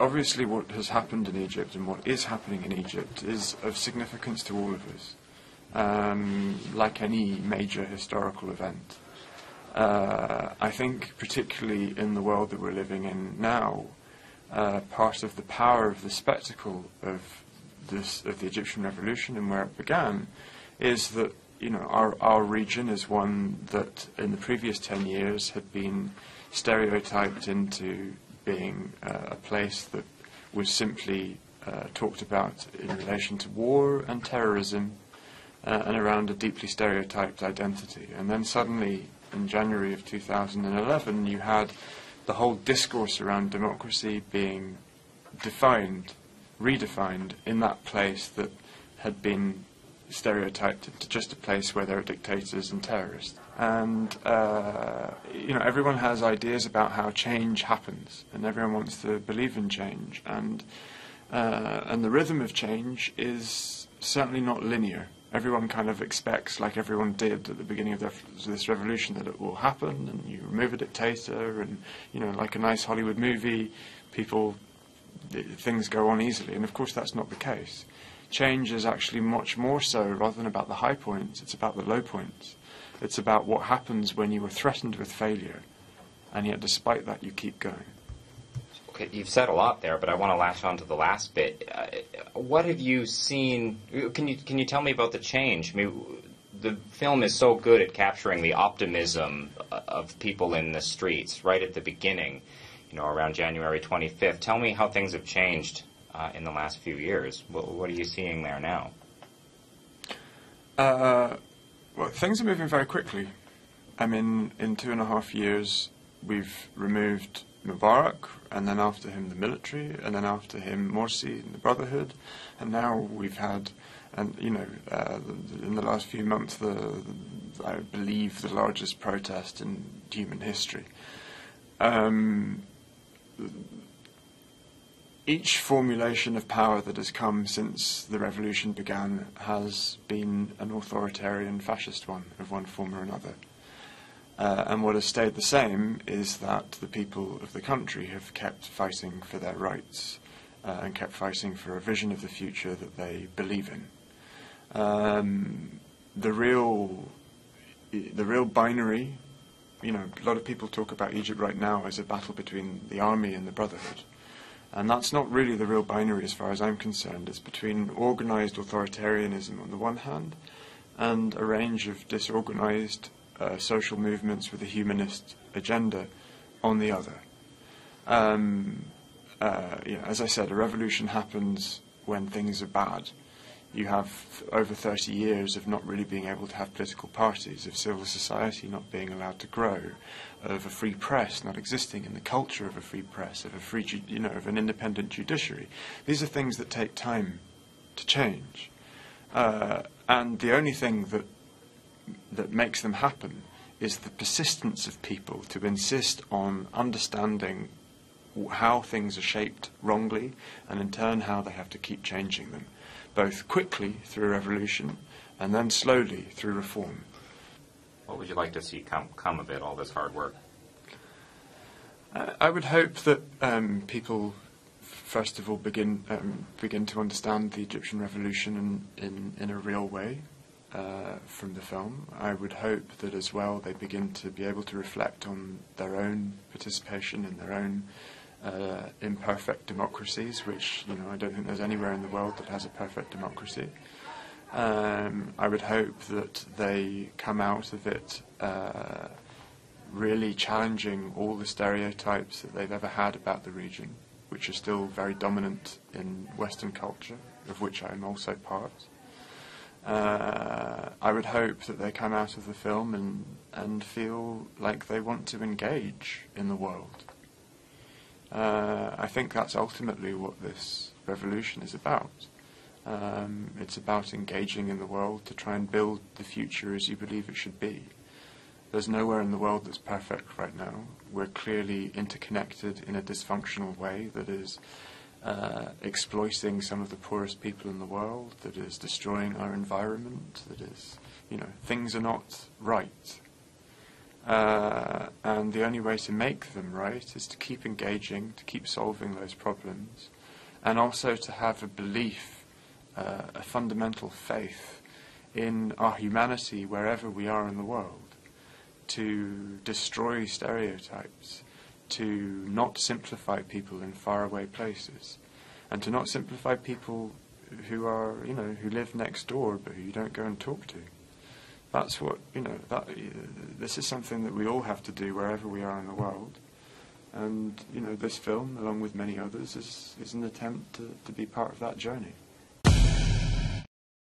obviously what has happened in Egypt and what is happening in Egypt is of significance to all of us, like any major historical event. I think particularly in the world that we're living in now, part of the power of the spectacle of the Egyptian Revolution and where it began is that our region is one that in the previous 10 years had been stereotyped into being a place that was simply talked about in relation to war and terrorism and around a deeply stereotyped identity. And then suddenly, in January of 2011, you had the whole discourse around democracy being redefined in that place that had been stereotyped into just a place where there are dictators and terrorists. And everyone has ideas about how change happens, and everyone wants to believe in change. And the rhythm of change is certainly not linear. Everyone kind of expects, like everyone did at the beginning of this revolution, that it will happen, and you remove a dictator, and like a nice Hollywood movie, things go on easily. And of course, that's not the case. Change is actually much more so, rather than about the high points, it's about the low points. It's about what happens when you are threatened with failure, and yet despite that you keep going. Okay, you've said a lot there, but I want to latch on to the last bit. What have you seen? Can you tell me about the change? I mean, the film is so good at capturing the optimism of people in the streets right at the beginning, around January 25th. Tell me how things have changed in the last few years. What are you seeing there now? Well, things are moving very quickly. I mean, in 2.5 years, we've removed Mubarak, and then after him the military, and then after him Morsi and the Brotherhood, and now we've had, in the last few months, I believe the largest protest in human history. Each formulation of power that has come since the revolution began has been an authoritarian fascist one, of one form or another. And what has stayed the same is that the people of the country have kept fighting for their rights and kept fighting for a vision of the future that they believe in. The real binary, a lot of people talk about Egypt right now as a battle between the army and the Brotherhood. And that's not really the real binary as far as I'm concerned. It's between organised authoritarianism on the one hand and a range of disorganised social movements with a humanist agenda on the other. As I said, a revolution happens when things are bad. You have over 30 years of not really being able to have political parties, of civil society not being allowed to grow, of a free press not existing in the culture of a free press, of a free, of an independent judiciary. These are things that take time to change, and the only thing that makes them happen is the persistence of people to insist on understanding how things are shaped wrongly, and in turn how they have to keep changing them, both quickly through revolution and then slowly through reform. What would you like to see come of it, all this hard work? I would hope that people, first of all, begin to understand the Egyptian Revolution in a real way from the film. I would hope that as well they begin to be able to reflect on their own participation in their own imperfect democracies, which I don't think there's anywhere in the world that has a perfect democracy. I would hope that they come out of it really challenging all the stereotypes that they've ever had about the region, which are still very dominant in Western culture, of which I'm also part. I would hope that they come out of the film and feel like they want to engage in the world. I think that's ultimately what this revolution is about. It's about engaging in the world to try and build the future as you believe it should be. There's nowhere in the world that's perfect right now. We're clearly interconnected in a dysfunctional way that is exploiting some of the poorest people in the world, that is destroying our environment, that is, things are not right. And the only way to make them right is to keep engaging, to keep solving those problems, and also to have a belief, a fundamental faith in our humanity wherever we are in the world, to destroy stereotypes, to not simplify people in faraway places, and to not simplify people who are, who live next door but who you don't go and talk to. That's what, this is something that we all have to do wherever we are in the world. And, this film, along with many others, is an attempt to be part of that journey.